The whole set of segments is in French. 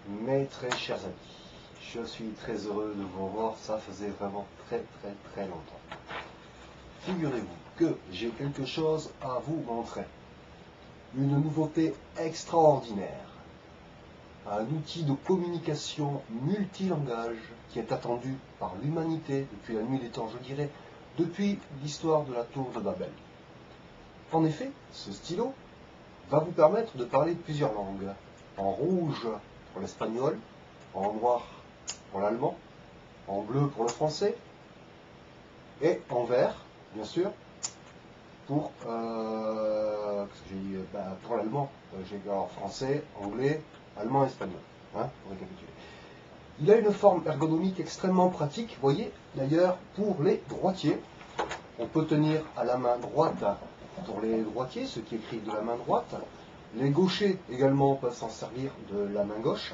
Mes très chers amis, je suis très heureux de vous revoir, ça faisait vraiment très longtemps. Figurez-vous que j'ai quelque chose à vous montrer. Une nouveauté extraordinaire. Un outil de communication multilangage qui est attendu par l'humanité depuis la nuit des temps, je dirais, depuis l'histoire de la tour de Babel. En effet, ce stylo va vous permettre de parler plusieurs langues. En rouge pour l'espagnol, en noir pour l'allemand, en bleu pour le français, et en vert, bien sûr, pour l'allemand. J'ai alors français, anglais, allemand, espagnol. Hein, pour récapituler. Il a une forme ergonomique extrêmement pratique. Vous voyez, d'ailleurs, pour les droitiers, on peut tenir à la main droite pour les droitiers, ceux qui écrivent de la main droite. Les gauchers également peuvent s'en servir de la main gauche.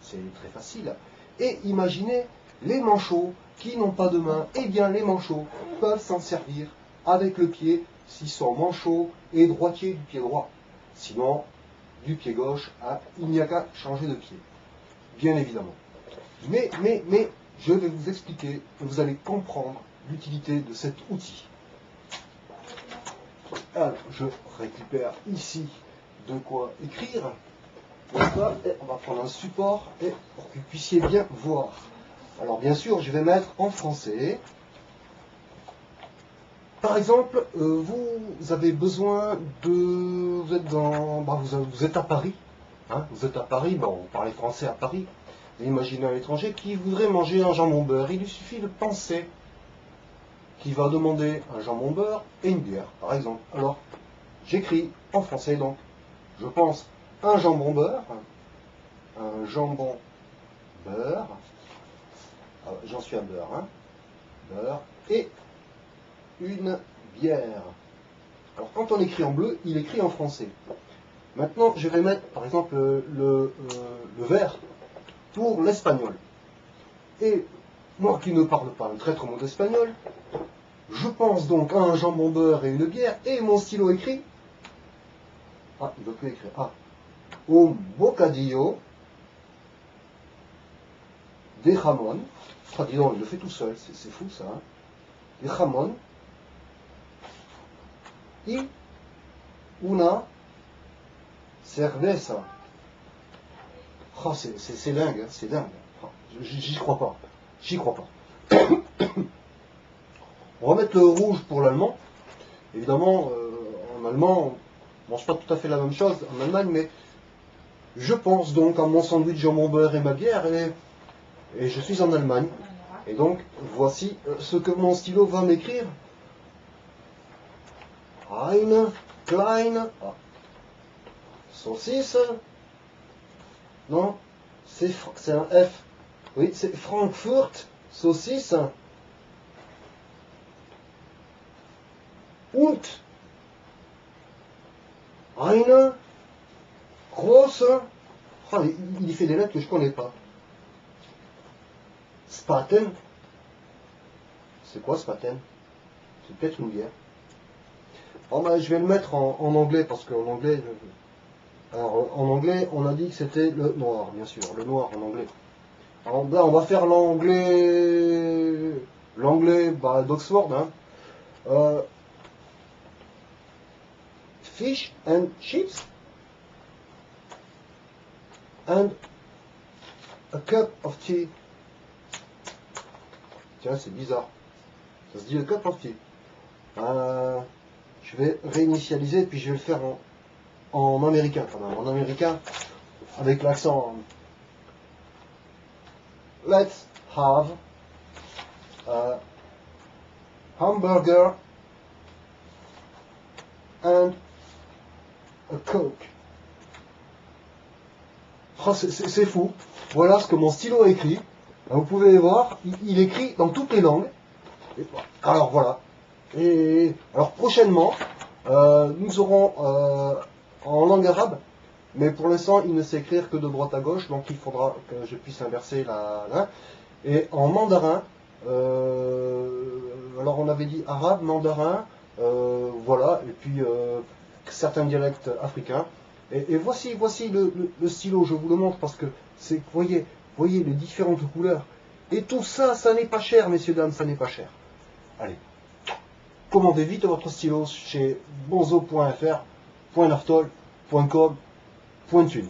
C'est très facile. Et imaginez les manchots qui n'ont pas de main. Eh bien, les manchots peuvent s'en servir avec le pied s'ils sont manchots et droitiers du pied droit. Sinon, du pied gauche, il n'y a qu'à changer de pied. Bien évidemment. Mais, je vais vous expliquer et vous allez comprendre l'utilité de cet outil. Alors, je récupère ici de quoi écrire. Et on va prendre un support et pour que vous puissiez bien voir. Alors bien sûr, je vais mettre en français. Par exemple, vous avez besoin de... Vous êtes à Paris. Hein, vous êtes à Paris, vous parlez français à Paris. Imaginez un étranger qui voudrait manger un jambon beurre. Il lui suffit de penser qu'il va demander un jambon beurre et une bière, par exemple. Alors, j'écris en français donc. Je pense un jambon beurre, j'en suis à beurre, hein, beurre, et une bière. Alors quand on écrit en bleu, il écrit en français. Maintenant, je vais mettre par exemple le vert pour l'espagnol. Et moi qui ne parle pas un traître mot d'espagnol, je pense donc à un jambon beurre et une bière, et mon stylo écrit. Ah, il ne veut plus écrire. Ah, un bocadillo de jamón. Ah, dis donc, il le fait tout seul, c'est fou ça. Hein. De jamón y una cerveza. Oh, c'est dingue, hein, c'est dingue. Oh, j'y crois pas. J'y crois pas. On va mettre le rouge pour l'allemand. Évidemment, en allemand, on mange pas tout à fait la même chose en Allemagne, mais je pense donc à mon sandwich jambon beurre et ma bière, et je suis en Allemagne. Et donc, voici ce que mon stylo va m'écrire. Eine kleine saucisse. Non, c'est un F. Oui, c'est Frankfurt saucisse. Und eine große. Oh, il fait des lettres que je ne connais pas. Spaten. C'est quoi Spaten? C'est peut-être une bière. Oh, je vais le mettre en anglais parce qu'en anglais. Alors, en anglais, on a dit que c'était le noir, bien sûr, le noir en anglais. Alors là, on va faire l'anglais d'Oxford. Hein. Fish and chips and a cup of tea. Tiens, c'est bizarre. Ça se dit a cup of tea. Je vais réinitialiser, puis je vais le faire en américain quand même. En américain, avec l'accent. Let's have a hamburger and a Coke. Oh, c'est fou. Voilà ce que mon stylo a écrit. Vous pouvez voir, il écrit dans toutes les langues. Alors voilà. Et alors prochainement, nous aurons en langue arabe, mais pour l'instant, il ne sait écrire que de droite à gauche, donc il faudra que je puisse inverser la. Et en mandarin, alors on avait dit arabe, mandarin, voilà, et puis certains dialectes africains. Et voici le stylo, je vous le montre parce que c'est, voyez les différentes couleurs. Et tout ça, ça n'est pas cher, messieurs, dames, ça n'est pas cher. Allez, commandez vite votre stylo chez bonzo.fr, .naftol, .com, .thune.